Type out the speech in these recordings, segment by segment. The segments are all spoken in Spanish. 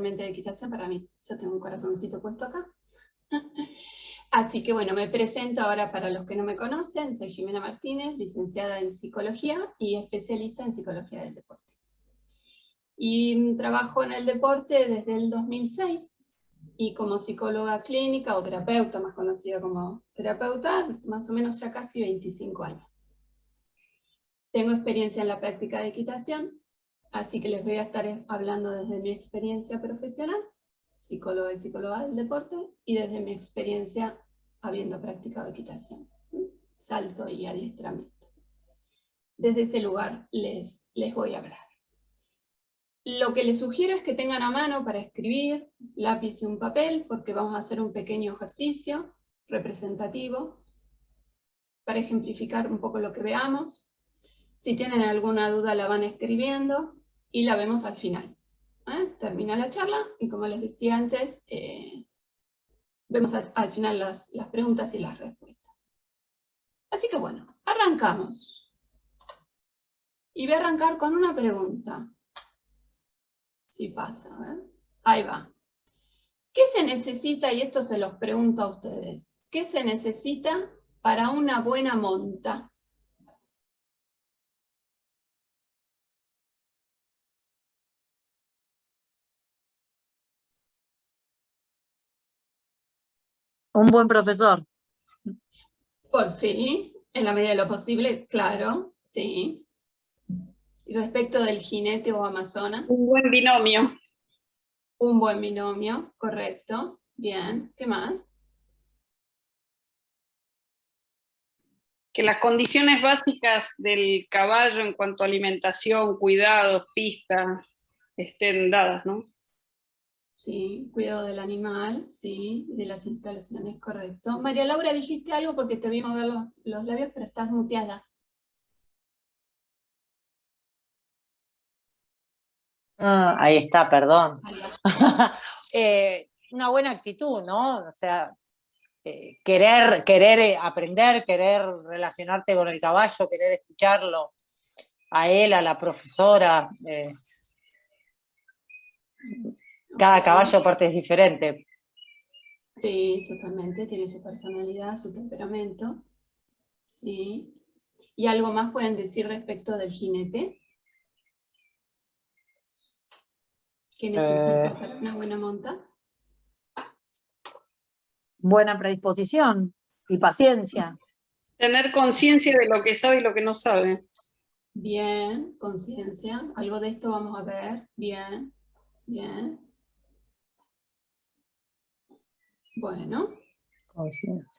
especialmente de equitación para mí. Yo tengo un corazoncito puesto acá. Así que bueno, me presento ahora para los que no me conocen. Soy Jimena Martínez, licenciada en Psicología y especialista en Psicología del Deporte. Y trabajo en el deporte desde el 2006 y como psicóloga clínica o terapeuta, más conocida como terapeuta, más o menos ya casi 25 años. Tengo experiencia en la práctica de equitación, así que les voy a estar hablando desde mi experiencia profesional, psicóloga y psicóloga del deporte, y desde mi experiencia habiendo practicado equitación, salto y adiestramiento. Desde ese lugar les voy a hablar. Lo que les sugiero es que tengan a mano para escribir, lápiz y un papel, porque vamos a hacer un pequeño ejercicio representativo para ejemplificar un poco lo que veamos. Si tienen alguna duda la van escribiendo y la vemos al final. Termina la charla y como les decía antes, vemos al final las preguntas y las respuestas. Así que bueno, arrancamos. Y voy a arrancar con una pregunta. Si pasa, ahí va. ¿Qué se necesita? Y esto se los pregunto a ustedes. ¿Qué se necesita para una buena monta? Un buen profesor. Por sí, en la medida de lo posible, claro, sí. Y respecto del jinete o amazona. Un buen binomio. Un buen binomio, correcto. Bien, ¿qué más? Que las condiciones básicas del caballo en cuanto a alimentación, cuidados, pista, estén dadas, ¿no? Sí, cuidado del animal, sí, de las instalaciones, correcto. María Laura, dijiste algo porque te vi mover los labios, pero estás muteada. Ahí está, perdón. Ahí Una buena actitud, ¿no? O sea, querer aprender, querer relacionarte con el caballo, querer escucharlo, a él, a la profesora. Cada caballo aparte es diferente. Sí, totalmente, tiene su personalidad, su temperamento. Sí. ¿Y algo más pueden decir respecto del jinete? ¿Qué necesita para una buena monta? Buena predisposición y paciencia. Tener conciencia de lo que sabe y lo que no sabe. Bien, conciencia. Algo de esto vamos a ver. Bien, bien. Bueno. Conciencia.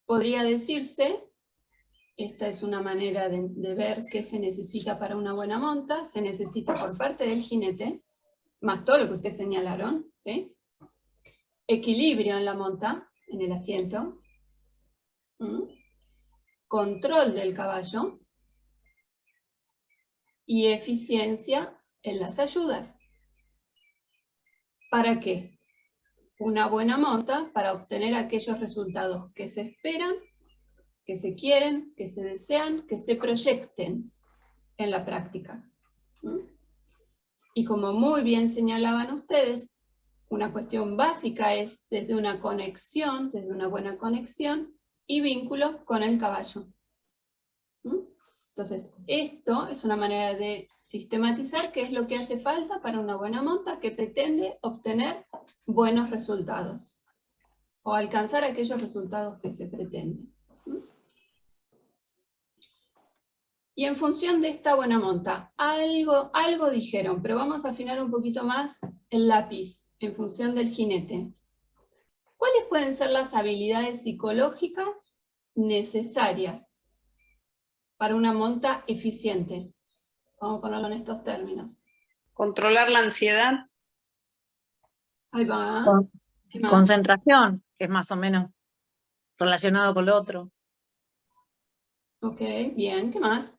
Podría decirse, esta es una manera de ver qué se necesita para una buena monta. Se necesita por parte del jinete, más todo lo que ustedes señalaron, ¿sí? Equilibrio en la monta, en el asiento. Control del caballo. Y eficiencia en las ayudas. ¿Para qué? Una buena monta para obtener aquellos resultados que se esperan, que se quieren, que se desean, que se proyecten en la práctica. Y como muy bien señalaban ustedes, una cuestión básica es desde una conexión, desde una buena conexión y vínculo con el caballo. Entonces, esto es una manera de sistematizar qué es lo que hace falta para una buena monta que pretende obtener buenos resultados o alcanzar aquellos resultados que se pretenden. Y en función de esta buena monta, algo dijeron, pero vamos a afinar un poquito más el lápiz en función del jinete. ¿Cuáles pueden ser las habilidades psicológicas necesarias para una monta eficiente? Vamos a ponerlo en estos términos. Controlar la ansiedad. Ahí va. Concentración, que es más o menos relacionado con lo otro. Ok, bien, ¿qué más?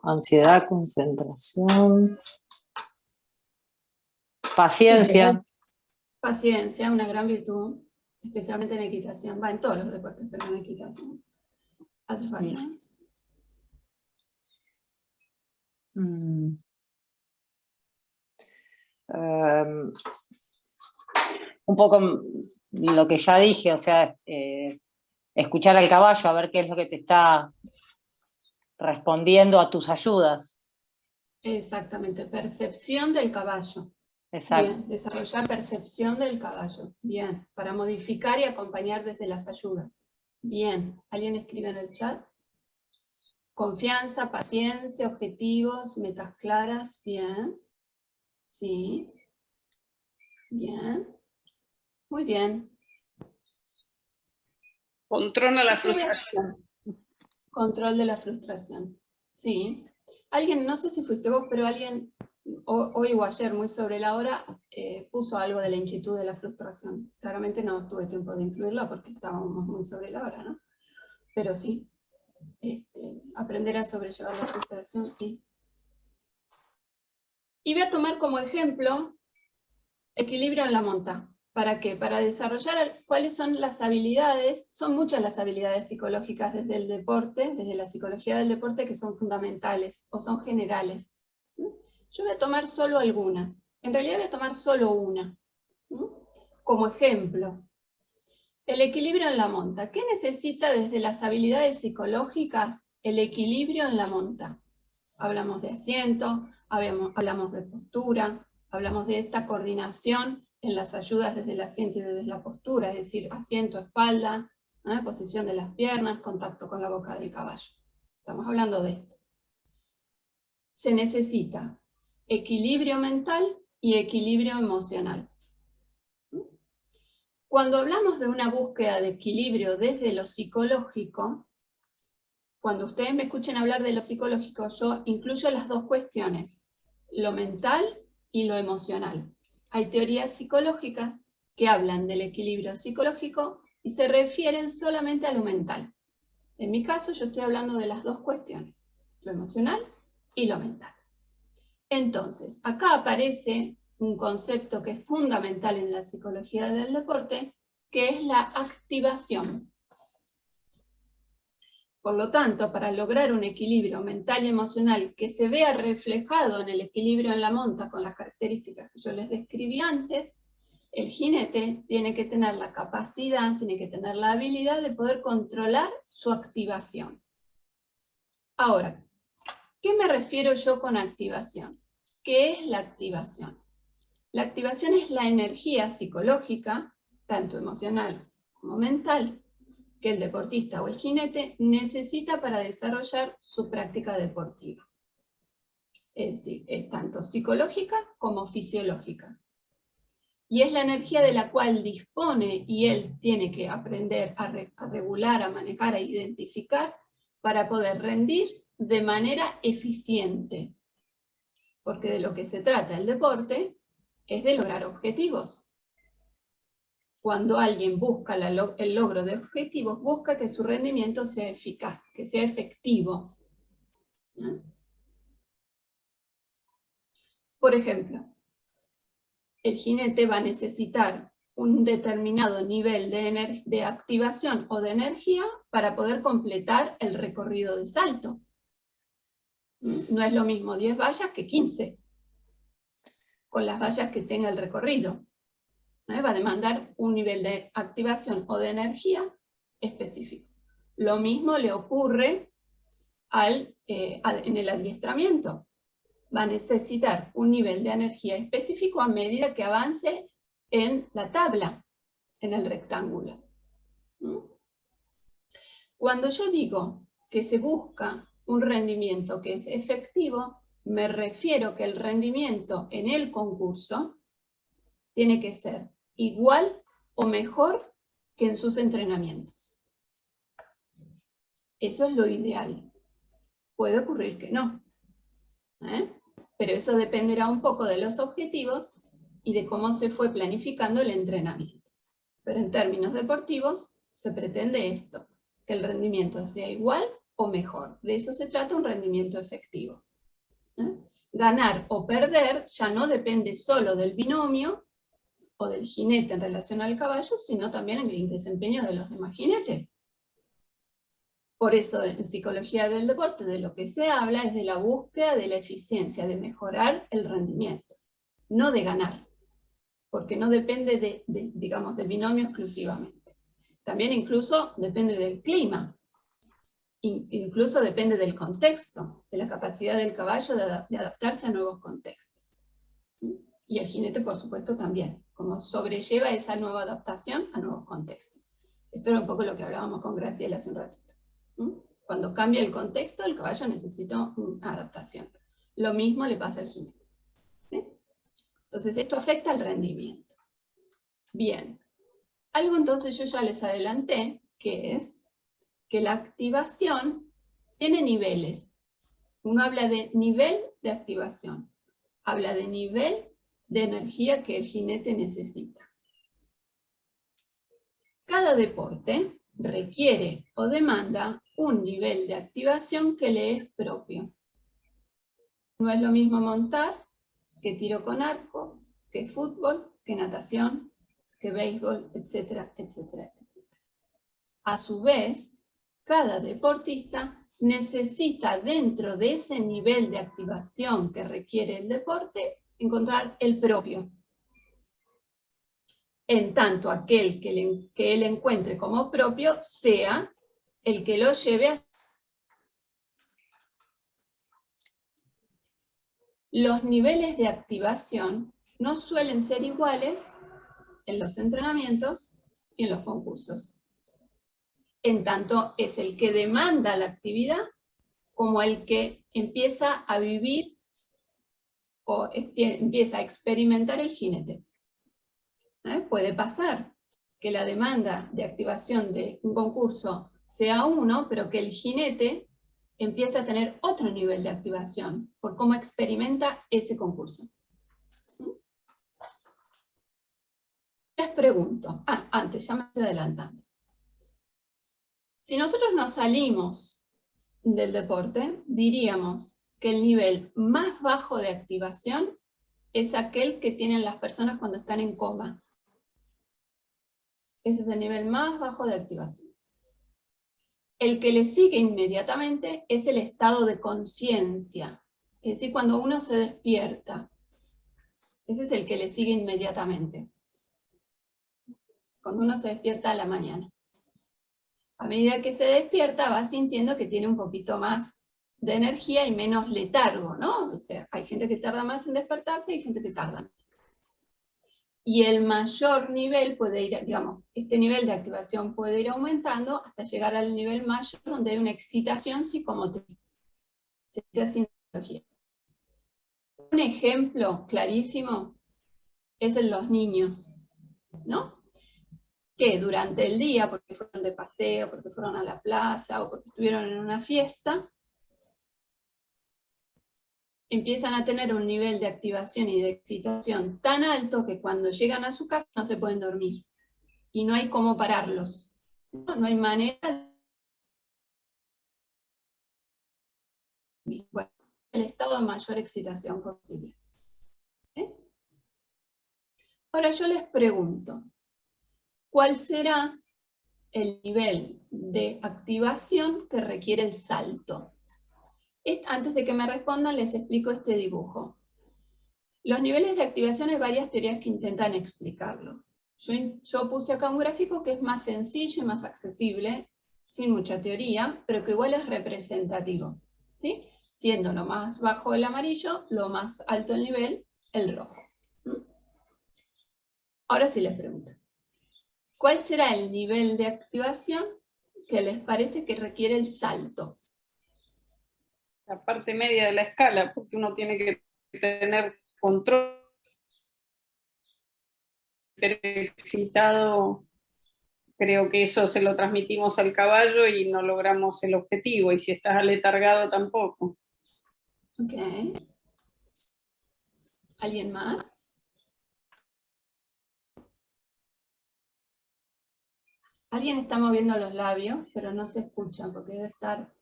Ansiedad, concentración. Paciencia. Paciencia, una gran virtud, especialmente en equitación. Va en todos los deportes, pero en equitación. Haces varias. Un poco lo que ya dije, o sea, escuchar al caballo, a ver qué es lo que te está respondiendo a tus ayudas. Exactamente, percepción del caballo. Exacto. Bien, desarrollar percepción del caballo. Bien, para modificar y acompañar desde las ayudas. Bien, ¿alguien escribe en el chat? Confianza, paciencia, objetivos, metas claras. Bien. Sí. Bien. Muy bien. Controla la frustración. Control de la frustración. Sí. Alguien, no sé si fuiste vos, pero alguien hoy o ayer, muy sobre la hora, puso algo de la inquietud de la frustración. Claramente no tuve tiempo de incluirla porque estábamos muy sobre la hora, ¿no? Pero sí. Aprender a sobrellevar la frustración, sí. Y voy a tomar como ejemplo equilibrio en la monta. ¿Para qué? Para desarrollar cuáles son las habilidades, son muchas las habilidades psicológicas desde el deporte, desde la psicología del deporte, que son fundamentales o son generales. Yo voy a tomar solo algunas. En realidad voy a tomar solo una. Como ejemplo, el equilibrio en la monta. ¿Qué necesita desde las habilidades psicológicas el equilibrio en la monta? Hablamos de asiento, hablamos de postura, hablamos de esta coordinación en las ayudas desde el asiento y desde la postura, es decir, asiento, espalda, posición de las piernas, contacto con la boca del caballo. Estamos hablando de esto. Se necesita equilibrio mental y equilibrio emocional. Cuando hablamos de una búsqueda de equilibrio desde lo psicológico, cuando ustedes me escuchen hablar de lo psicológico, yo incluyo las dos cuestiones, lo mental y lo emocional. Hay teorías psicológicas que hablan del equilibrio psicológico y se refieren solamente a lo mental. En mi caso, yo estoy hablando de las dos cuestiones, lo emocional y lo mental. Entonces, acá aparece un concepto que es fundamental en la psicología del deporte, que es la activación. Por lo tanto, para lograr un equilibrio mental y emocional que se vea reflejado en el equilibrio en la monta con las características que yo les describí antes, el jinete tiene que tener la capacidad, tiene que tener la habilidad de poder controlar su activación. Ahora, ¿qué me refiero yo con activación? ¿Qué es la activación? La activación es la energía psicológica, tanto emocional como mental, que el deportista o el jinete necesita para desarrollar su práctica deportiva. Es decir, es tanto psicológica como fisiológica. Y es la energía de la cual dispone y él tiene que aprender a regular, a manejar, a identificar para poder rendir de manera eficiente. Porque de lo que se trata el deporte es de lograr objetivos. Cuando alguien busca el logro de objetivos, busca que su rendimiento sea eficaz, que sea efectivo. Por ejemplo, el jinete va a necesitar un determinado nivel de activación o de energía para poder completar el recorrido de salto. No es lo mismo 10 vallas que 15, con las vallas que tenga el recorrido. Va a demandar un nivel de activación o de energía específico. Lo mismo le ocurre en el adiestramiento. Va a necesitar un nivel de energía específico a medida que avance en la tabla, en el rectángulo. Cuando yo digo que se busca un rendimiento que es efectivo, me refiero que el rendimiento en el concurso tiene que ser igual o mejor que en sus entrenamientos. Eso es lo ideal. Puede ocurrir que no, pero eso dependerá un poco de los objetivos y de cómo se fue planificando el entrenamiento. Pero en términos deportivos se pretende esto, que el rendimiento sea igual o mejor. De eso se trata un rendimiento efectivo. Ganar o perder ya no depende solo del binomio o del jinete en relación al caballo, sino también en el desempeño de los demás jinetes. Por eso en psicología del deporte de lo que se habla es de la búsqueda de la eficiencia, de mejorar el rendimiento, no de ganar, porque no depende digamos, del binomio exclusivamente. También incluso depende del clima, incluso depende del contexto, de la capacidad del caballo de adaptarse a nuevos contextos. Y el jinete, por supuesto, también, como sobrelleva esa nueva adaptación a nuevos contextos. Esto era un poco lo que hablábamos con Graciela hace un ratito. Cuando cambia el contexto, el caballo necesita una adaptación. Lo mismo le pasa al jinete. ¿Sí? Entonces, esto afecta al rendimiento. Bien. Algo entonces yo ya les adelanté, que es que la activación tiene niveles. Uno habla de nivel de activación. Habla de nivel de energía que el jinete necesita. Cada deporte requiere o demanda un nivel de activación que le es propio. No es lo mismo montar que tiro con arco, que fútbol, que natación, que béisbol, etcétera, etcétera, etcétera. A su vez, cada deportista necesita dentro de ese nivel de activación que requiere el deporte, encontrar el propio. En tanto aquel que él encuentre como propio sea el que lo lleve a... Los niveles de activación no suelen ser iguales en los entrenamientos y en los concursos. En tanto es el que demanda la actividad como el que empieza a vivir o empieza a experimentar el jinete. Puede pasar que la demanda de activación de un concurso sea uno, pero que el jinete empiece a tener otro nivel de activación por cómo experimenta ese concurso. Les pregunto, antes, ya me estoy adelantando. Si nosotros nos salimos del deporte, diríamos que el nivel más bajo de activación es aquel que tienen las personas cuando están en coma. Ese es el nivel más bajo de activación. El que le sigue inmediatamente es el estado de conciencia, es decir, cuando uno se despierta. Ese es el que le sigue inmediatamente. Cuando uno se despierta a la mañana. A medida que se despierta va sintiendo que tiene un poquito más de energía y menos letargo, ¿no? O sea, hay gente que tarda más en despertarse y hay gente que tarda más. Y el mayor nivel puede ir, digamos, este nivel de activación puede ir aumentando hasta llegar al nivel mayor donde hay una excitación psicomotriz. Se llama psicología. Un ejemplo clarísimo es en los niños, ¿no? Que durante el día, porque fueron de paseo, porque fueron a la plaza o porque estuvieron en una fiesta, empiezan a tener un nivel de activación y de excitación tan alto que cuando llegan a su casa no se pueden dormir. Y no hay cómo pararlos. No hay manera de... Bueno, el estado de mayor excitación posible. Ahora yo les pregunto, ¿cuál será el nivel de activación que requiere el salto? Antes de que me respondan, les explico este dibujo. Los niveles de activación hay varias teorías que intentan explicarlo. Yo puse acá un gráfico que es más sencillo y más accesible, sin mucha teoría, pero que igual es representativo, ¿sí? Siendo lo más bajo el amarillo, lo más alto el nivel, el rojo. Ahora sí les pregunto, ¿cuál será el nivel de activación que les parece que requiere el salto? La parte media de la escala, porque uno tiene que tener control. Excitado, creo que eso se lo transmitimos al caballo y no logramos el objetivo, y si estás aletargado tampoco. Ok. ¿Alguien más? Alguien está moviendo los labios, pero no se escucha porque debe estar...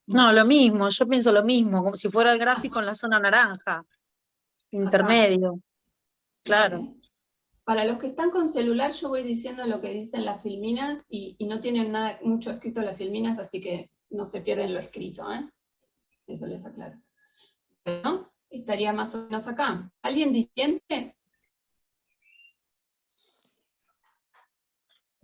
No, lo mismo, yo pienso lo mismo, como si fuera el gráfico en la zona naranja, intermedio. Claro. Okay. Para los que están con celular, yo voy diciendo lo que dicen las filminas y no tienen nada, mucho escrito las filminas, así que no se pierden lo escrito, ¿eh? Eso les aclaro. ¿No? Estaría más o menos acá. ¿Alguien disiente?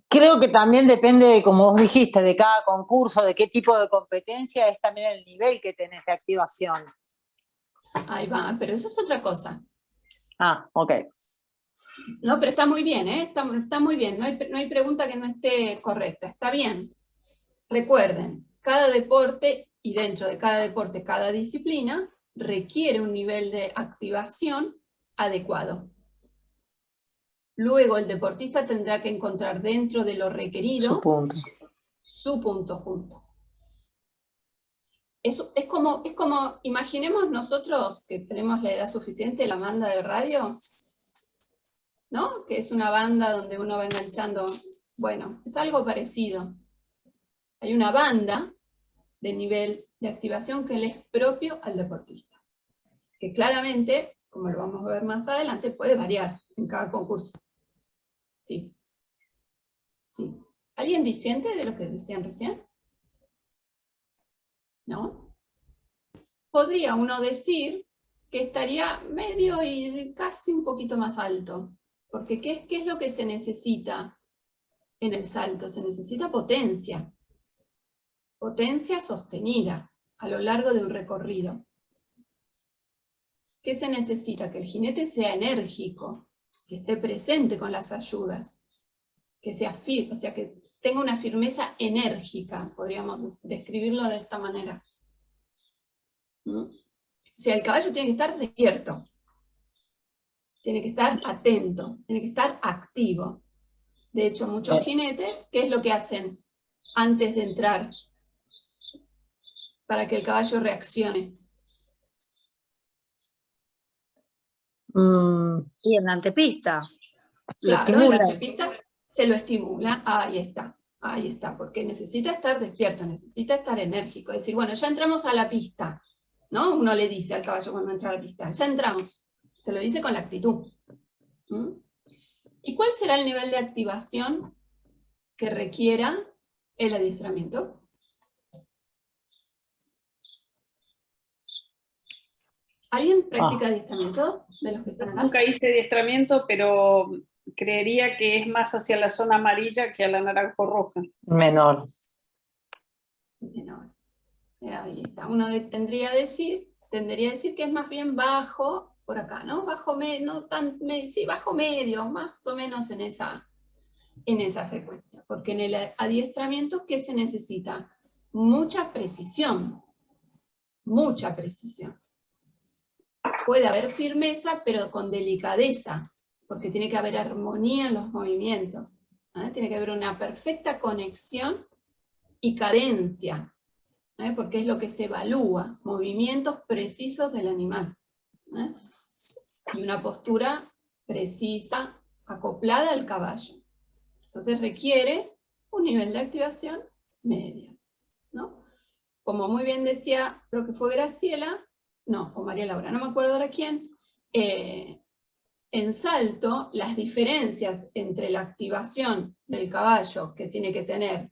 Creo que también depende de, como vos dijiste, de cada concurso, de qué tipo de competencia, es también el nivel que tenés de activación. Ahí va, pero eso es otra cosa. Ah, ok. No, pero está muy bien, ¿eh? Está muy bien, no hay pregunta que no esté correcta, está bien. Recuerden, cada deporte, y dentro de cada deporte, cada disciplina, requiere un nivel de activación adecuado. Luego el deportista tendrá que encontrar dentro de lo requerido su punto junto. Eso es como, imaginemos nosotros que tenemos la edad suficiente, la banda de radio, ¿no? Que es una banda donde uno va enganchando, bueno, es algo parecido. Hay una banda de nivel de activación que le es propio al deportista, que claramente, como lo vamos a ver más adelante, puede variar en cada concurso. Sí. Sí. ¿Alguien disiente de lo que decían recién? ¿No? Podría uno decir que estaría medio y casi un poquito más alto, porque ¿qué es lo que se necesita en el salto? Se necesita potencia. Potencia sostenida a lo largo de un recorrido. ¿Qué se necesita? Que el jinete sea enérgico, que esté presente con las ayudas, que sea firme, o sea, que tenga una firmeza enérgica, podríamos describirlo de esta manera. ¿Mm? O sea, el caballo tiene que estar despierto, tiene que estar atento, tiene que estar activo. De hecho, muchos jinetes, ¿qué es lo que hacen antes de entrar para que el caballo reaccione? Y en la antepista. Lo Claro, en la estimula. antepista se lo estimula, ahí está, porque necesita estar despierto, necesita estar enérgico. Es decir, bueno, ya entramos a la pista, ¿no? Uno le dice al caballo cuando entra a la pista, ya entramos, se lo dice con la actitud. ¿Mm? ¿Y cuál será el nivel de activación que requiera el adiestramiento? ¿Alguien practica adiestramiento de los que están acá? Nunca hice adiestramiento, pero creería que es más hacia la zona amarilla que a la naranjo-roja. Menor. Menor. Ahí está. Uno tendría a decir que es más bien bajo, por acá, ¿no? Bajo medio, no tan, sí, bajo medio, más o menos en esa frecuencia. Porque en el adiestramiento, ¿qué se necesita? Mucha precisión. Mucha precisión. Puede haber firmeza, pero con delicadeza, porque tiene que haber armonía en los movimientos. ¿Eh? Tiene que haber una perfecta conexión y cadencia, ¿eh? Porque es lo que se evalúa, movimientos precisos del animal. ¿Eh? Y una postura precisa, acoplada al caballo. Entonces requiere un nivel de activación medio, ¿no? Como muy bien decía, creo que fue Graciela, no, o María Laura, no me acuerdo ahora quién, en salto, las diferencias entre la activación del caballo que tiene que tener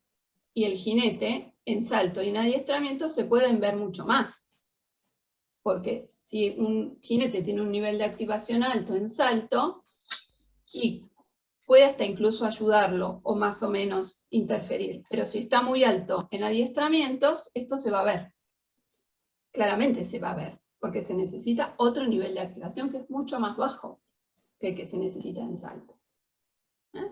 y el jinete, en salto y en adiestramiento, se pueden ver mucho más. Porque si un jinete tiene un nivel de activación alto en salto, y puede hasta incluso ayudarlo o más o menos interferir. Pero si está muy alto en adiestramientos, esto se va a ver. Claramente se va a ver, porque se necesita otro nivel de activación que es mucho más bajo que el que se necesita en salto. ¿Eh?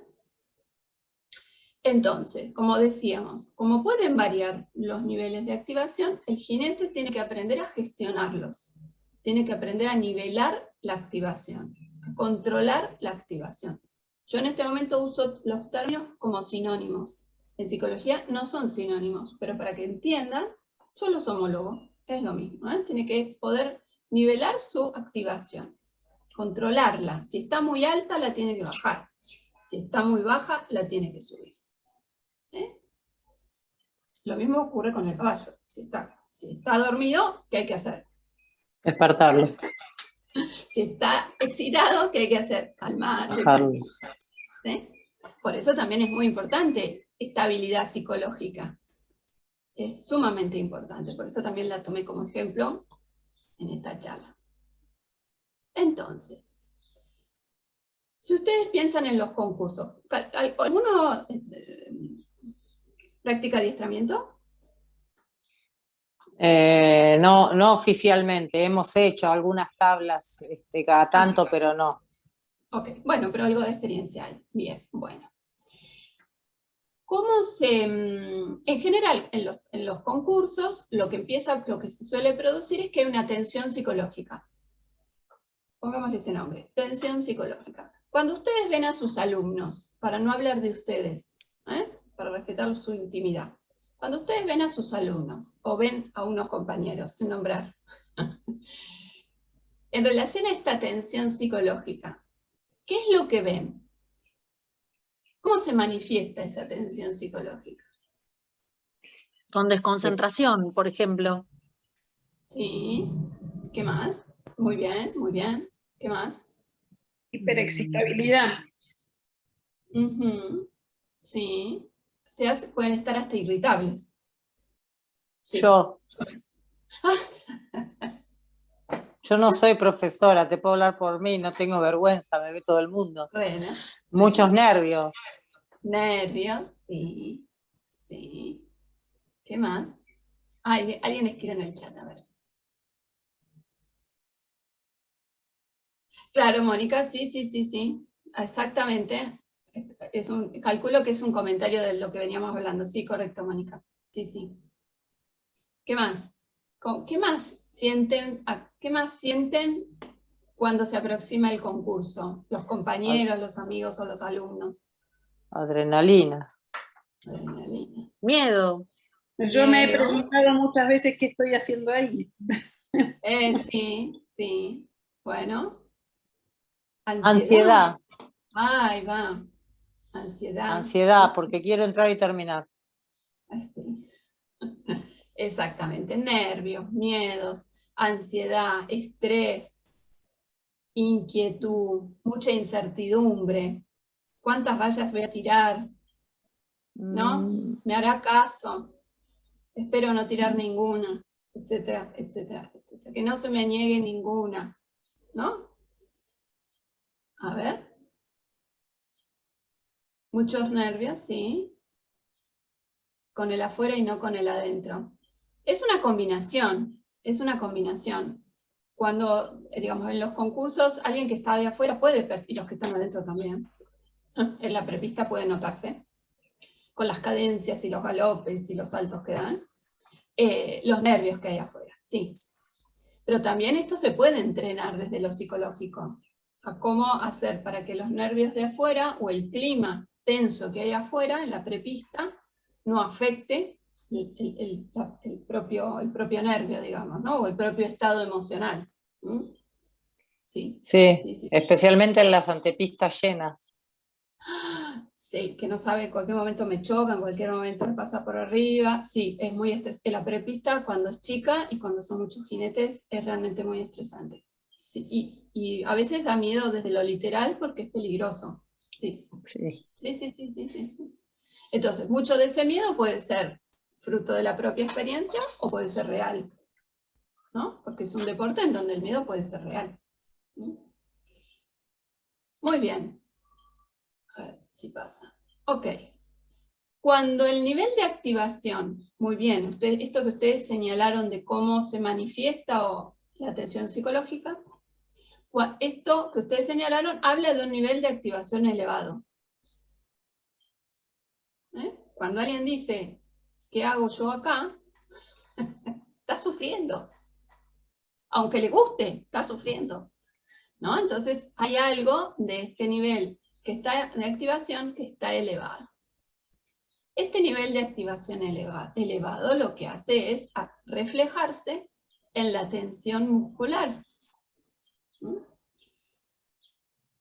Entonces, como decíamos, como pueden variar los niveles de activación, el jinete tiene que aprender a gestionarlos. Tiene que aprender a nivelar la activación, a controlar la activación. Yo en este momento uso los términos como sinónimos. En psicología no son sinónimos, pero para que entiendan, yo los homólogo. Es lo mismo, ¿eh? Tiene que poder nivelar su activación, controlarla. Si está muy alta, la tiene que bajar. Si está muy baja, la tiene que subir. ¿Eh? Lo mismo ocurre con el caballo. Si está dormido, ¿qué hay que hacer? Despertarlo. Si está excitado, ¿qué hay que hacer? Calmar. Bajarlo. ¿Sí? Por eso también es muy importante estabilidad psicológica. Es sumamente importante, por eso también la tomé como ejemplo en esta charla. Entonces, si ustedes piensan en los concursos, ¿alguno practica adiestramiento? No, no oficialmente, hemos hecho algunas tablas cada tanto, pero no. Ok, bueno, pero algo de experiencia hay. Bien, bueno. ¿Cómo se, en general, en los concursos, lo que se suele producir es que hay una tensión psicológica. Pongámosle ese nombre, tensión psicológica. Cuando ustedes ven a sus alumnos, para no hablar de ustedes, para respetar su intimidad, cuando ustedes ven a sus alumnos, o ven a unos compañeros, sin nombrar, en relación a esta tensión psicológica, ¿qué es lo que ven? ¿Cómo se manifiesta esa tensión psicológica? Con desconcentración, por ejemplo. Sí. ¿Qué más? Muy bien, muy bien. ¿Qué más? Hiperexcitabilidad. Sí. Pueden estar hasta irritables. Sí. Yo no soy profesora, te puedo hablar por mí, no tengo vergüenza, me ve todo el mundo. Bueno. Muchos nervios. Nervios, sí. Sí. ¿Qué más? Alguien escribe en el chat, a ver. Claro, Mónica, sí. Exactamente. Calculo que es un comentario de lo que veníamos hablando. Sí, correcto, Mónica. Sí. ¿Qué más? ¿Qué más sienten cuando se aproxima el concurso? Los compañeros, los amigos o los alumnos. Adrenalina. Adrenalina. Miedo. Yo me he preguntado muchas veces qué estoy haciendo ahí. Sí. Bueno. Ansiedad. Ahí va. Ansiedad, porque quiero entrar y terminar. Así. Exactamente. Nervios, miedos, ansiedad, estrés, inquietud, mucha incertidumbre. ¿Cuántas vallas voy a tirar? ¿No? ¿Me hará caso? Espero no tirar ninguna, etcétera. Que no se me niegue ninguna, ¿no? A ver. Muchos nervios, sí. Con el afuera y no con el adentro. Es una combinación. Cuando, digamos, en los concursos, alguien que está de afuera puede, y los que están adentro también, en la prepista puede notarse, con las cadencias y los galopes y los saltos que dan, los nervios que hay afuera, sí. Pero también esto se puede entrenar desde lo psicológico, a cómo hacer para que los nervios de afuera o el clima tenso que hay afuera en la prepista no afecte el propio nervio, digamos, ¿no? O el propio estado emocional. Sí. Especialmente en las antepistas llenas. Sí, que no sabe, en cualquier momento me choca, en cualquier momento me pasa por arriba. Sí, es muy estresante. La prepista, cuando es chica y cuando son muchos jinetes, es realmente muy estresante. Sí, y a veces da miedo desde lo literal porque es peligroso. Sí. Entonces, mucho de ese miedo puede ser fruto de la propia experiencia o puede ser real, ¿no? Porque es un deporte en donde el miedo puede ser real. Muy bien. A ver si pasa. Ok. Cuando el nivel de activación, muy bien, esto que ustedes señalaron de cómo se manifiesta la tensión psicológica, esto que ustedes señalaron habla de un nivel de activación elevado. Cuando alguien dice, ¿qué hago yo acá? Está sufriendo. Aunque le guste, está sufriendo, ¿no? Entonces hay algo de este nivel de activación que está elevado. Este nivel de activación elevado lo que hace es reflejarse en la tensión muscular.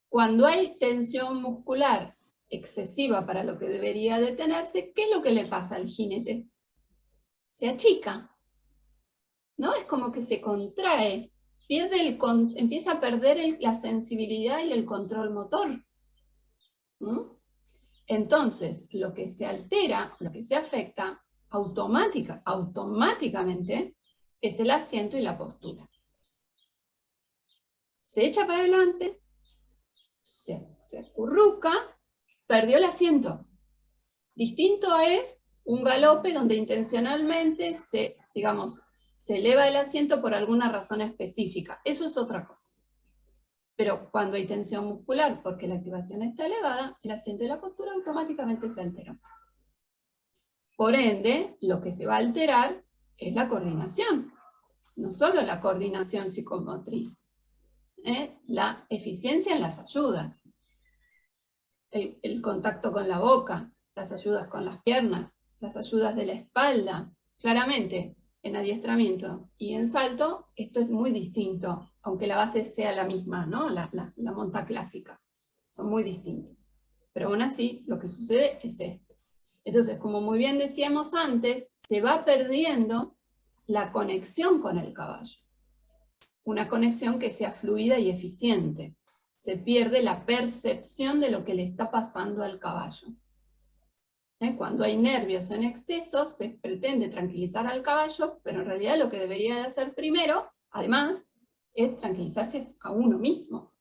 Cuando hay tensión muscular excesiva para lo que debería de tenerse, ¿qué es lo que le pasa al jinete? Se achica, ¿no? Es como que se contrae empieza a perder la sensibilidad y el control motor. ¿Mm? Entonces, lo que se altera, lo que se afecta automáticamente es el asiento y la postura. Se echa para adelante, se acurruca, perdió el asiento. Distinto es un galope donde intencionalmente se eleva el asiento por alguna razón específica. Eso es otra cosa. Pero cuando hay tensión muscular, porque la activación está elevada, el asiento y la postura automáticamente se alteran. Por ende, lo que se va a alterar es la coordinación. No solo la coordinación psicomotriz, la eficiencia en las ayudas, el contacto con la boca, las ayudas con las piernas, las ayudas de la espalda. Claramente, en adiestramiento y en salto, esto es muy distinto, aunque la base sea la misma, ¿no? La monta clásica. Son muy distintos. Pero aún así, lo que sucede es esto. Entonces, como muy bien decíamos antes, se va perdiendo la conexión con el caballo. Una conexión que sea fluida y eficiente. Se pierde la percepción de lo que le está pasando al caballo. Cuando hay nervios en exceso, se pretende tranquilizar al caballo, pero en realidad lo que debería de hacer primero, además, es tranquilizarse a uno mismo.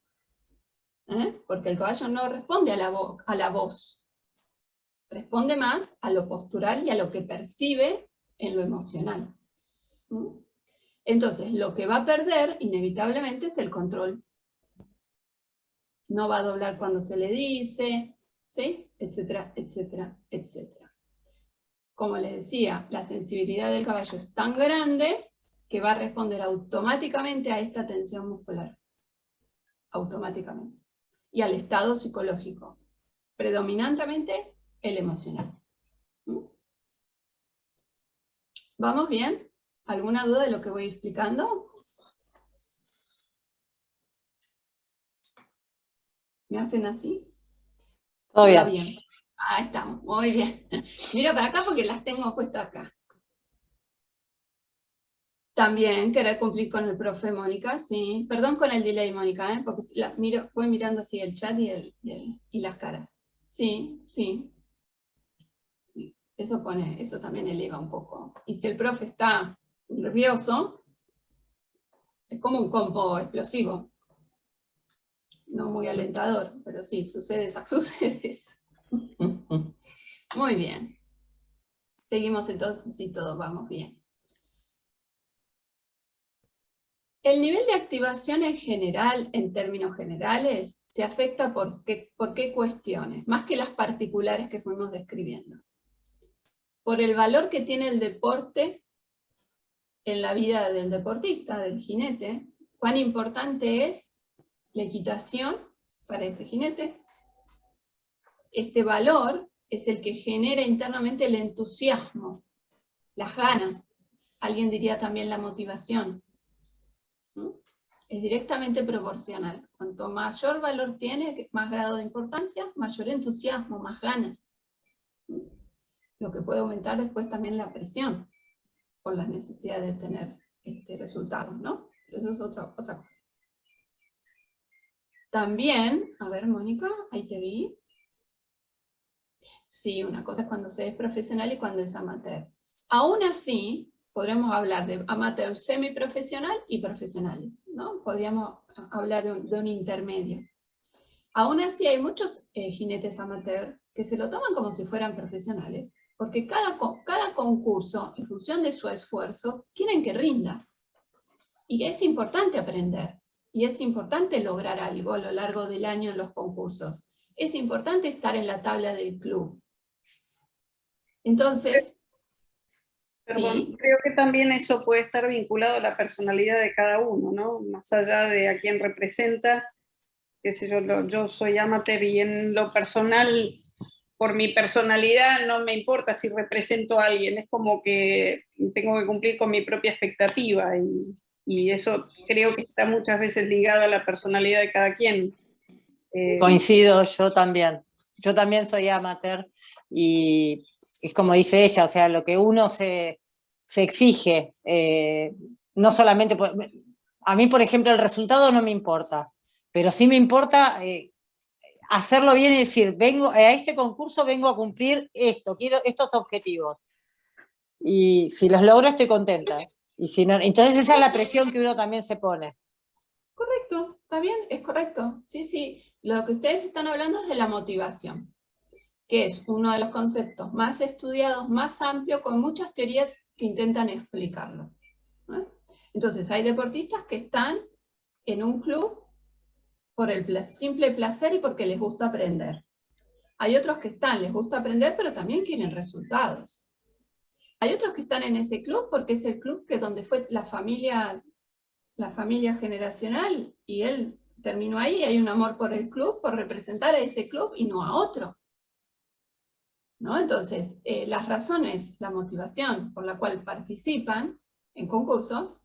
Porque el caballo no responde a la voz, responde más a lo postural y a lo que percibe en lo emocional. Entonces, lo que va a perder, inevitablemente, es el control. No va a doblar cuando se le dice, ¿sí? Etcétera, etcétera, etcétera. Como les decía, la sensibilidad del caballo es tan grande que va a responder automáticamente a esta tensión muscular. Automáticamente. Y al estado psicológico. Predominantemente el emocional. ¿Vamos bien? ¿Alguna duda de lo que voy explicando? ¿Me hacen así? Todo Está bien. bien. Ahí estamos, muy bien. Miro para acá porque las tengo puestas acá. También querer cumplir con el profe Mónica, sí. Perdón con el delay, Mónica, porque voy mirando así el chat y las caras. Sí, sí. Eso también eleva un poco. Y si el profe está nervioso, es como un combo explosivo. No muy alentador, pero sí, sucede eso. Muy bien. Seguimos entonces y todos vamos bien. El nivel de activación en general, en términos generales, se afecta por qué cuestiones, más que las particulares que fuimos describiendo. Por el valor que tiene el deporte en la vida del deportista, del jinete, cuán importante es la equitación para ese jinete. Este valor es el que genera internamente el entusiasmo, las ganas, alguien diría también la motivación. Es directamente proporcional. Cuanto mayor valor tiene, más grado de importancia, mayor entusiasmo, más ganas. Lo que puede aumentar después también la presión, por la necesidad de obtener resultados, ¿no? Pero eso es otra cosa. También, a ver, Mónica, ahí te vi. Sí, una cosa es cuando se es profesional y cuando es amateur. Aún así, podremos hablar de amateur semiprofesional y profesionales, ¿no? Podríamos hablar de un intermedio. Aún así hay muchos jinetes amateur que se lo toman como si fueran profesionales, porque cada concurso, en función de su esfuerzo, quieren que rinda. Y es importante aprender, y es importante lograr algo a lo largo del año en los concursos. Es importante estar en la tabla del club. Entonces, perdón, sí. creo que también eso puede estar vinculado a la personalidad de cada uno, ¿no? Más allá de a quién representa, qué sé yo soy amateur y en lo personal, por mi personalidad, no me importa si represento a alguien, es como que tengo que cumplir con mi propia expectativa y eso creo que está muchas veces ligado a la personalidad de cada quien. Coincido, yo también. Yo también soy amateur y es como dice ella, o sea, lo que uno se exige, no solamente, A mí, por ejemplo, el resultado no me importa, pero sí me importa hacerlo bien y decir, vengo a este concurso, vengo a cumplir esto, quiero estos objetivos. Y si los logro, estoy contenta. Y si no, entonces esa es la presión que uno también se pone. Correcto, está bien, es correcto. Sí, sí, lo que ustedes están hablando es de la motivación, que es uno de los conceptos más estudiados, más amplio, con muchas teorías que intentan explicarlo, ¿no? Entonces, hay deportistas que están en un club por el simple placer y porque les gusta aprender. Hay otros que están, les gusta aprender, pero también quieren resultados. Hay otros que están en ese club porque es el club que donde fue la familia generacional, y él terminó ahí, y hay un amor por el club, por representar a ese club y no a otro, ¿no? Entonces, las razones, la motivación por la cual participan en concursos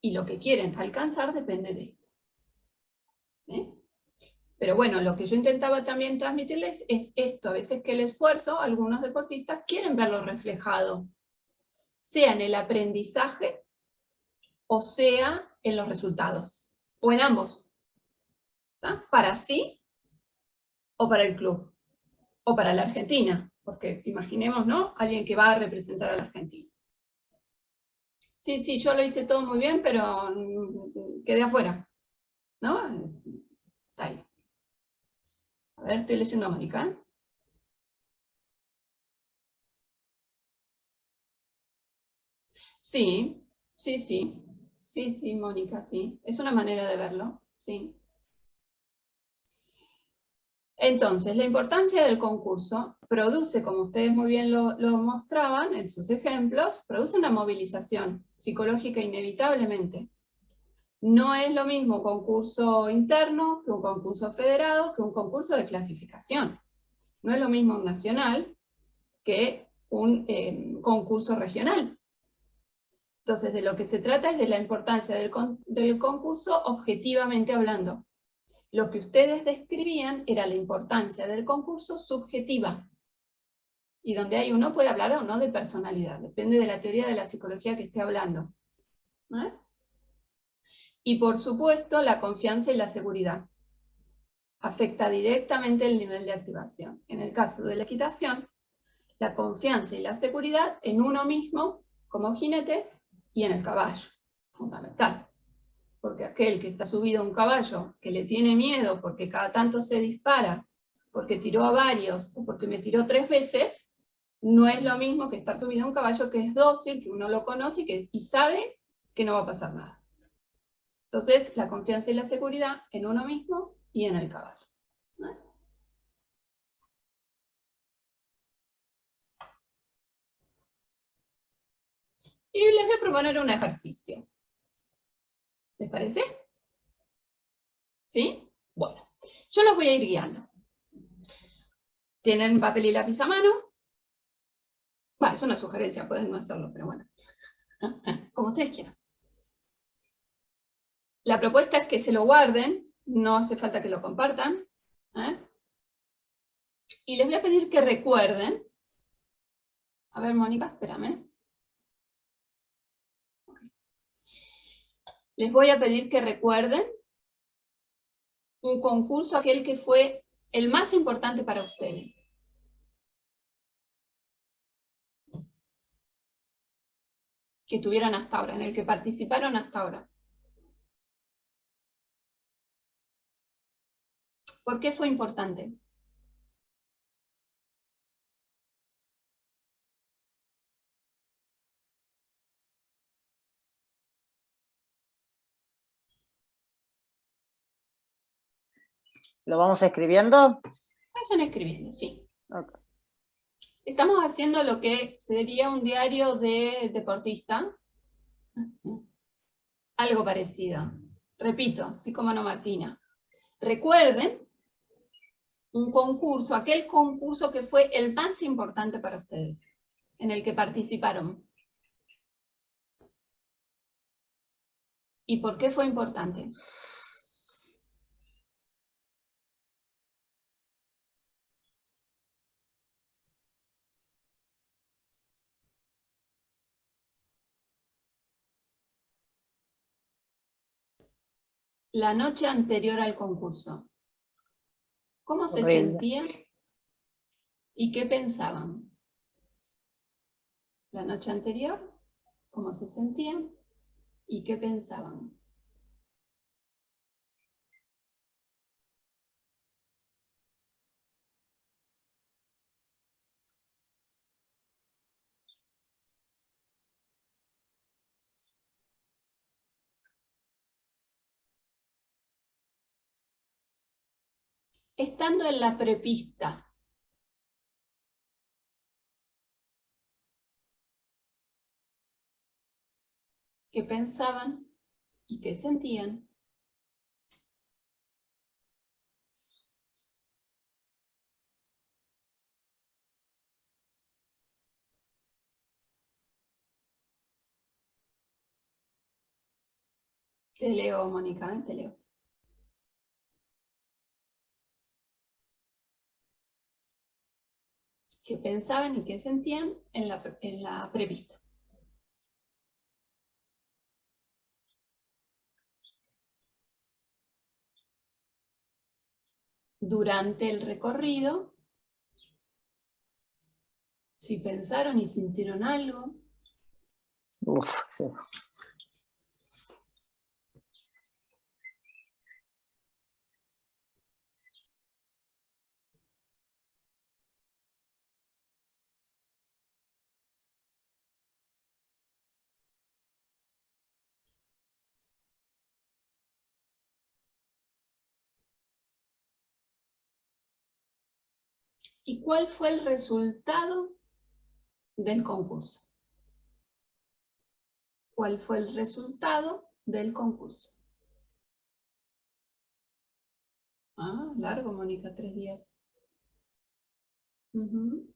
y lo que quieren alcanzar depende de esto. Pero bueno, lo que yo intentaba también transmitirles es esto, a veces que el esfuerzo, algunos deportistas quieren verlo reflejado, sea en el aprendizaje o sea en los resultados, o en ambos, ¿tá? Para sí o para el club, o para la Argentina, porque imaginemos, ¿no? Alguien que va a representar a la Argentina. Sí, sí, yo lo hice todo muy bien, pero quedé afuera, ¿no? Está ahí. A ver, estoy leyendo a Mónica. Sí, sí, sí. Sí, sí, Mónica, sí. Es una manera de verlo, sí. Entonces, la importancia del concurso produce, como ustedes muy bien lo mostraban en sus ejemplos, produce una movilización psicológica inevitablemente. No es lo mismo un concurso interno que un concurso federado, que un concurso de clasificación. No es lo mismo un nacional que un concurso regional. Entonces, de lo que se trata es de la importancia del concurso objetivamente hablando. Lo que ustedes describían era la importancia del concurso subjetiva, y donde hay uno puede hablar o no de personalidad, depende de la teoría de la psicología que esté hablando, ¿no? Y por supuesto, la confianza y la seguridad afecta directamente el nivel de activación. En el caso de la equitación, la confianza y la seguridad en uno mismo como jinete y en el caballo, fundamental. Porque aquel que está subido a un caballo, que le tiene miedo porque cada tanto se dispara, porque tiró a varios o porque me tiró 3 veces, no es lo mismo que estar subido a un caballo que es dócil, que uno lo conoce y sabe que no va a pasar nada. Entonces, la confianza y la seguridad en uno mismo y en el caballo, ¿no? Y les voy a proponer un ejercicio. ¿Les parece? ¿Sí? Bueno, yo los voy a ir guiando. ¿Tienen papel y lápiz a mano? Bueno, es una sugerencia, pueden no hacerlo, pero bueno. Como ustedes quieran. La propuesta es que se lo guarden, no hace falta que lo compartan, ¿eh? Y les voy a pedir que recuerden. A ver, Mónica, espérame. Les voy a pedir que recuerden un concurso, aquel que fue el más importante para ustedes. Que tuvieron hasta ahora, en el que participaron hasta ahora. ¿Por qué fue importante? ¿Lo vamos escribiendo? Vayan escribiendo, sí. Okay. Estamos haciendo lo que sería un diario de deportista. Algo parecido. Repito, sí como no, Martina. Recuerden un concurso, aquel concurso que fue el más importante para ustedes, en el que participaron. ¿Y por qué fue importante? la noche anterior al concurso? ¿Cómo se Horrible. sentían y qué pensaban? La noche anterior, ¿cómo se sentían y qué pensaban? Estando en la prepista, ¿qué pensaban y qué sentían? Te leo, Mónica, te leo. ¿Qué pensaban y qué sentían en la prepista? Durante el recorrido, si pensaron y sintieron algo, Uf, sí. ¿y cuál fue el resultado del concurso? ¿Cuál fue el resultado del concurso? Ah, largo, Mónica, 3 días. Ujú.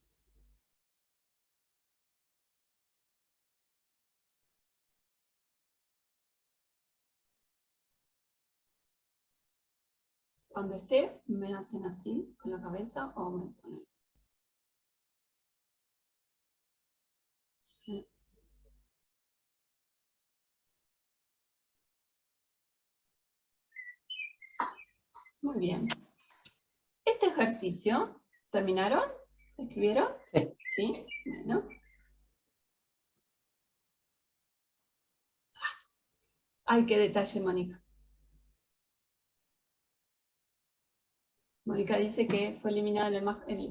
Cuando esté, me hacen así, con la cabeza, o me ponen. Muy bien. Este ejercicio, ¿terminaron? ¿Escribieron? Sí. ¿Sí? Bueno. Ay, qué detalle, Mónica. Mónica dice que fue eliminado el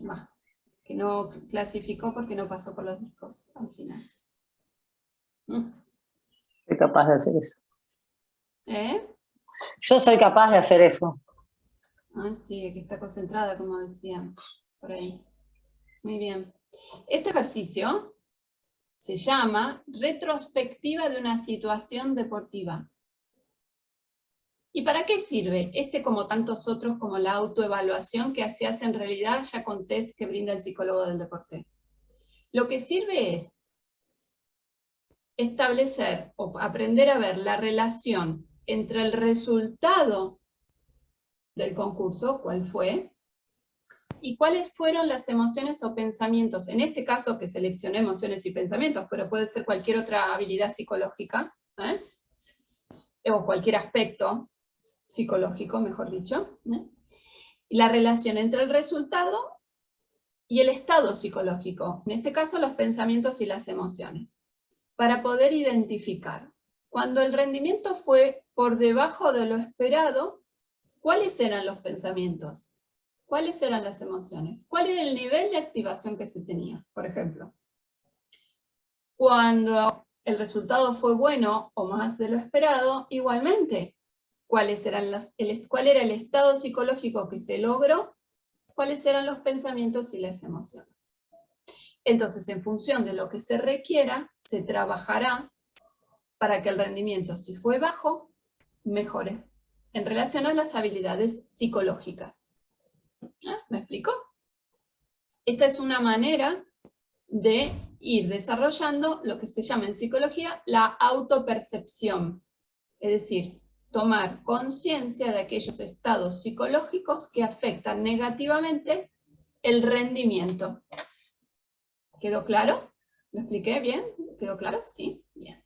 más, que no clasificó porque no pasó por los discos al final. Soy capaz de hacer eso. ¿Eh? Yo soy capaz de hacer eso. Ah, sí, que está concentrada, como decía, por ahí. Muy bien. Este ejercicio se llama retrospectiva de una situación deportiva. ¿Y para qué sirve? Este, como tantos otros, como la autoevaluación que se hace en realidad ya con test que brinda el psicólogo del deporte. Lo que sirve es establecer o aprender a ver la relación entre el resultado del concurso, cuál fue, y cuáles fueron las emociones o pensamientos, en este caso que seleccioné emociones y pensamientos, pero puede ser cualquier otra habilidad psicológica, o cualquier aspecto psicológico, mejor dicho, la relación entre el resultado y el estado psicológico, en este caso los pensamientos y las emociones, para poder identificar. Cuando el rendimiento fue por debajo de lo esperado, ¿cuáles eran los pensamientos? ¿Cuáles eran las emociones? ¿Cuál era el nivel de activación que se tenía, por ejemplo? Cuando el resultado fue bueno o más de lo esperado, igualmente, ¿cuál era el estado psicológico que se logró? ¿Cuáles eran los pensamientos y las emociones? Entonces, en función de lo que se requiera, se trabajará para que el rendimiento, si fue bajo, mejore, en relación a las habilidades psicológicas. ¿Me explico? Esta es una manera de ir desarrollando lo que se llama en psicología la autopercepción, es decir, tomar conciencia de aquellos estados psicológicos que afectan negativamente el rendimiento. ¿Quedó claro? ¿Lo expliqué bien? ¿Quedó claro? Sí, bien.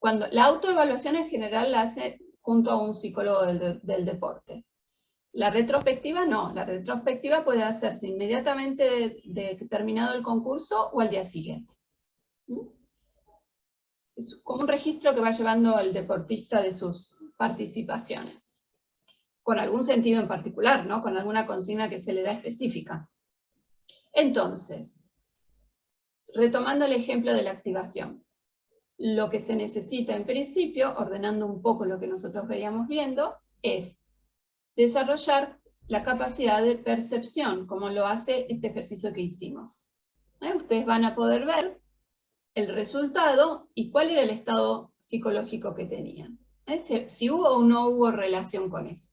Cuando la autoevaluación en general la hace junto a un psicólogo del deporte. La retrospectiva no, la retrospectiva puede hacerse inmediatamente de terminado el concurso o al día siguiente. Es como un registro que va llevando el deportista de sus participaciones, con algún sentido en particular, ¿no? Con alguna consigna que se le da específica. Entonces, retomando el ejemplo de la activación, lo que se necesita en principio, ordenando un poco lo que nosotros veníamos viendo, es desarrollar la capacidad de percepción, como lo hace este ejercicio que hicimos. Ustedes van a poder ver el resultado y cuál era el estado psicológico que tenían. Si hubo o no hubo relación con eso.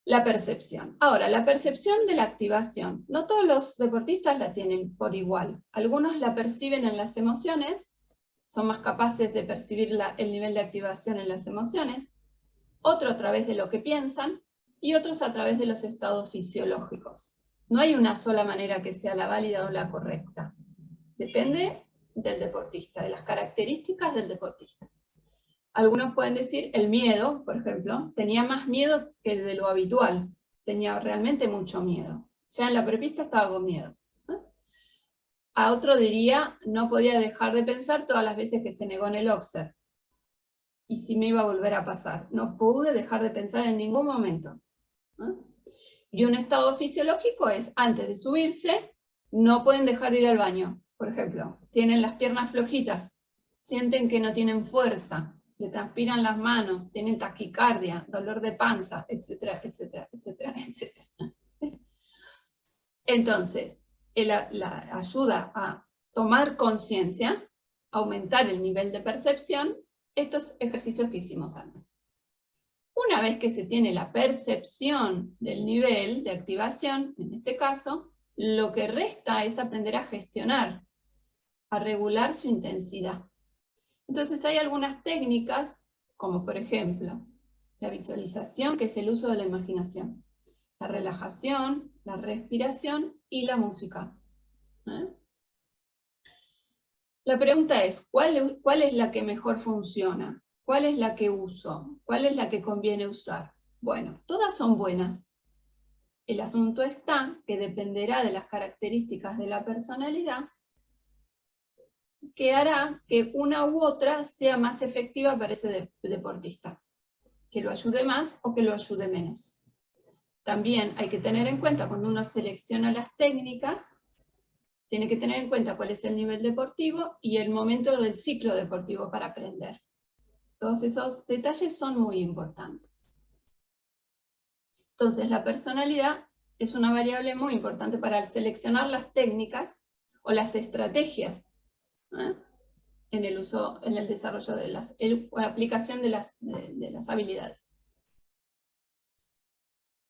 La percepción. Ahora, la percepción de la activación. No todos los deportistas la tienen por igual. Algunos la perciben en las emociones, son más capaces de percibir el nivel de activación en las emociones, otros a través de lo que piensan, y otros a través de los estados fisiológicos. No hay una sola manera que sea la válida o la correcta. Depende del deportista, de las características del deportista. Algunos pueden decir el miedo, por ejemplo, tenía más miedo que de lo habitual, tenía realmente mucho miedo. Ya en la prepista estaba con miedo. A otro diría, no podía dejar de pensar todas las veces que se negó en el Oxer. Y si me iba a volver a pasar. No pude dejar de pensar en ningún momento. Y un estado fisiológico es, antes de subirse, no pueden dejar de ir al baño, por ejemplo. Tienen las piernas flojitas, sienten que no tienen fuerza, le transpiran las manos, tienen taquicardia, dolor de panza, etcétera, etcétera, etcétera, etcétera. Entonces, la ayuda a tomar conciencia, aumentar el nivel de percepción, estos ejercicios que hicimos antes. Una vez que se tiene la percepción del nivel de activación, en este caso, lo que resta es aprender a gestionar, a regular su intensidad. Entonces hay algunas técnicas, como por ejemplo, la visualización, que es el uso de la imaginación, la relajación, la respiración y la música. La pregunta es, ¿cuál es la que mejor funciona? ¿Cuál es la que uso? ¿Cuál es la que conviene usar? Bueno, todas son buenas. El asunto está que dependerá de las características de la personalidad, que hará que una u otra sea más efectiva para ese deportista, que lo ayude más o que lo ayude menos. También hay que tener en cuenta, cuando uno selecciona las técnicas, tiene que tener en cuenta cuál es el nivel deportivo y el momento del ciclo deportivo para aprender. Todos esos detalles son muy importantes. Entonces, la personalidad es una variable muy importante para seleccionar las técnicas o las estrategias en el uso, en el desarrollo de la aplicación de las habilidades.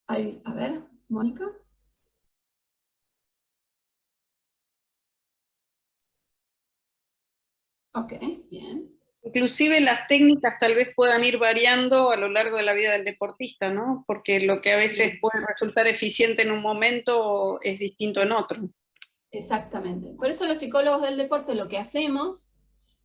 A ver, Mónica. Ok, bien. Inclusive las técnicas tal vez puedan ir variando a lo largo de la vida del deportista, ¿no? Porque lo que a veces puede resultar eficiente en un momento es distinto en otro. Exactamente. Por eso los psicólogos del deporte lo que hacemos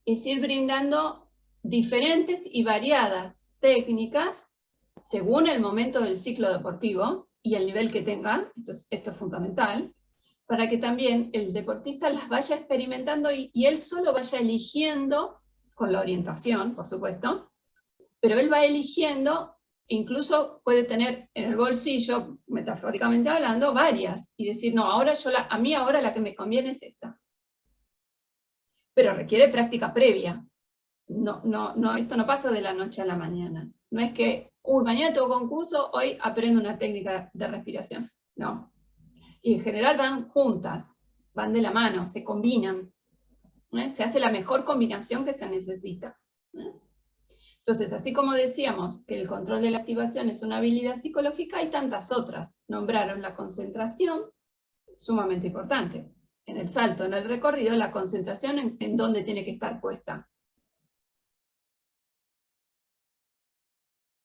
es ir brindando diferentes y variadas técnicas según el momento del ciclo deportivo y el nivel que tenga, esto es fundamental, para que también el deportista las vaya experimentando y él solo vaya eligiendo, con la orientación, por supuesto, pero él va eligiendo, incluso puede tener en el bolsillo, metafóricamente hablando, varias, y decir, no, ahora a mí ahora la que me conviene es esta. Pero requiere práctica previa. No, esto no pasa de la noche a la mañana. No es que, mañana tengo concurso, hoy aprendo una técnica de respiración. No. Y en general van juntas, van de la mano, se combinan. Se hace la mejor combinación que se necesita. Entonces, así como decíamos que el control de la activación es una habilidad psicológica, hay tantas otras. Nombraron la concentración, sumamente importante. En el salto, en el recorrido, la concentración en dónde tiene que estar puesta.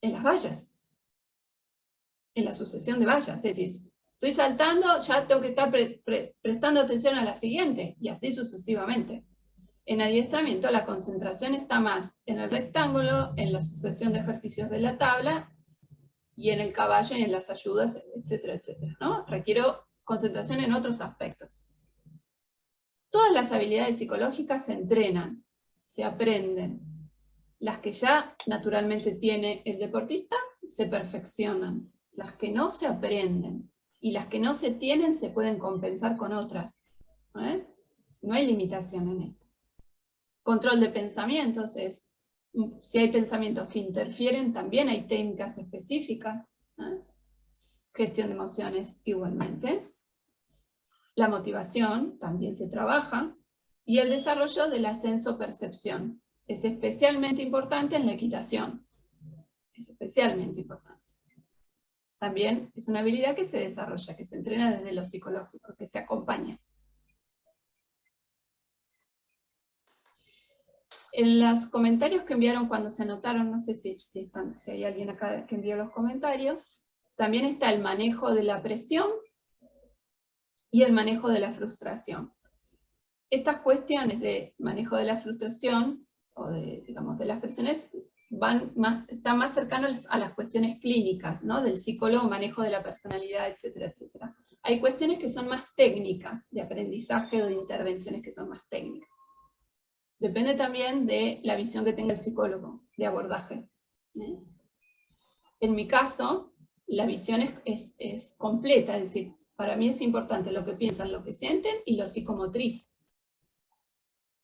En las vallas. En la sucesión de vallas. Es decir, estoy saltando, ya tengo que estar prestando atención a la siguiente, y así sucesivamente. En adiestramiento la concentración está más en el rectángulo, en la sucesión de ejercicios de la tabla, y en el caballo y en las ayudas, etcétera, etcétera, ¿no? Requiero concentración en otros aspectos. Todas las habilidades psicológicas se entrenan, se aprenden. Las que ya naturalmente tiene el deportista se perfeccionan. Las que no se aprenden. Y las que no se tienen se pueden compensar con otras. ¿Eh? No hay limitación en esto. Control de pensamientos es, si hay pensamientos que interfieren, también hay técnicas específicas. ¿Eh? Gestión de emociones igualmente. La motivación también se trabaja. Y el desarrollo del ascenso-percepción. Es especialmente importante en la equitación. Es especialmente importante. También es una habilidad que se desarrolla, que se entrena desde lo psicológico, que se acompaña. En los comentarios que enviaron cuando se anotaron, no sé si hay alguien acá que envió los comentarios, también está el manejo de la presión y el manejo de la frustración. Estas cuestiones de manejo de la frustración, o digamos, de las presiones, están más cercanos a las cuestiones clínicas, ¿no? Del psicólogo, manejo de la personalidad, etcétera, etcétera. Hay cuestiones que son más técnicas, de aprendizaje o de intervenciones que son más técnicas. Depende también de la visión que tenga el psicólogo, de abordaje. ¿Eh? En mi caso, la visión es completa, es decir, para mí es importante lo que piensan, lo que sienten y lo psicomotriz.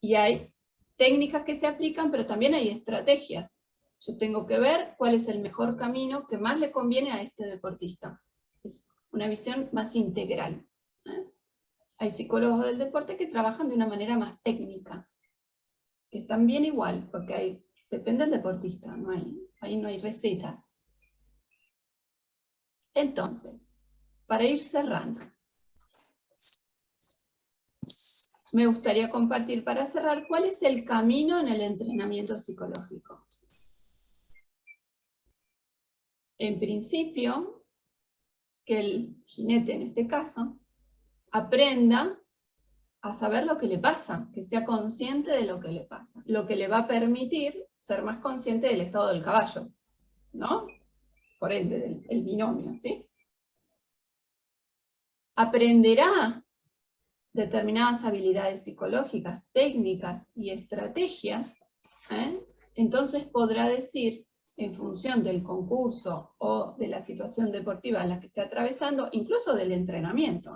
Y hay técnicas que se aplican, pero también hay estrategias. Yo tengo que ver cuál es el mejor camino que más le conviene a este deportista. Es una visión más integral. ¿Eh? Hay psicólogos del deporte que trabajan de una manera más técnica, que están bien igual, porque depende del deportista, ahí no hay recetas. Entonces, para ir cerrando, me gustaría compartir para cerrar cuál es el camino en el entrenamiento psicológico. En principio, que el jinete en este caso aprenda a saber lo que le pasa, que sea consciente de lo que le pasa, lo que le va a permitir ser más consciente del estado del caballo, ¿no? Por ende, del binomio, ¿sí? Aprenderá determinadas habilidades psicológicas, técnicas y estrategias, ¿eh? Entonces podrá decir, en función del concurso o de la situación deportiva en la que esté atravesando, incluso del entrenamiento,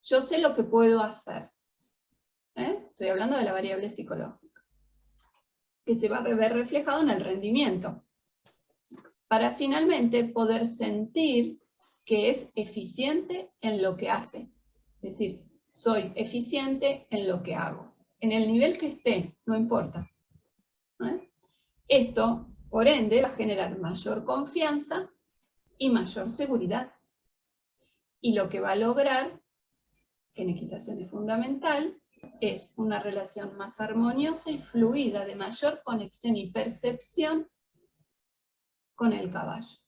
yo sé lo que puedo hacer. Estoy hablando de la variable psicológica, que se va a ver reflejado en el rendimiento, para finalmente poder sentir que es eficiente en lo que hace. Es decir, soy eficiente en lo que hago. En el nivel que esté, no importa. Esto, por ende, va a generar mayor confianza y mayor seguridad. Y lo que va a lograr, que en equitación es fundamental, es una relación más armoniosa y fluida, de mayor conexión y percepción con el caballo.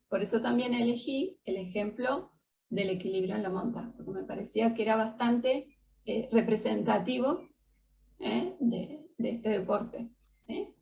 Por eso también elegí el ejemplo del equilibrio en la monta, porque me parecía que era bastante representativo de este deporte. ¿Sí?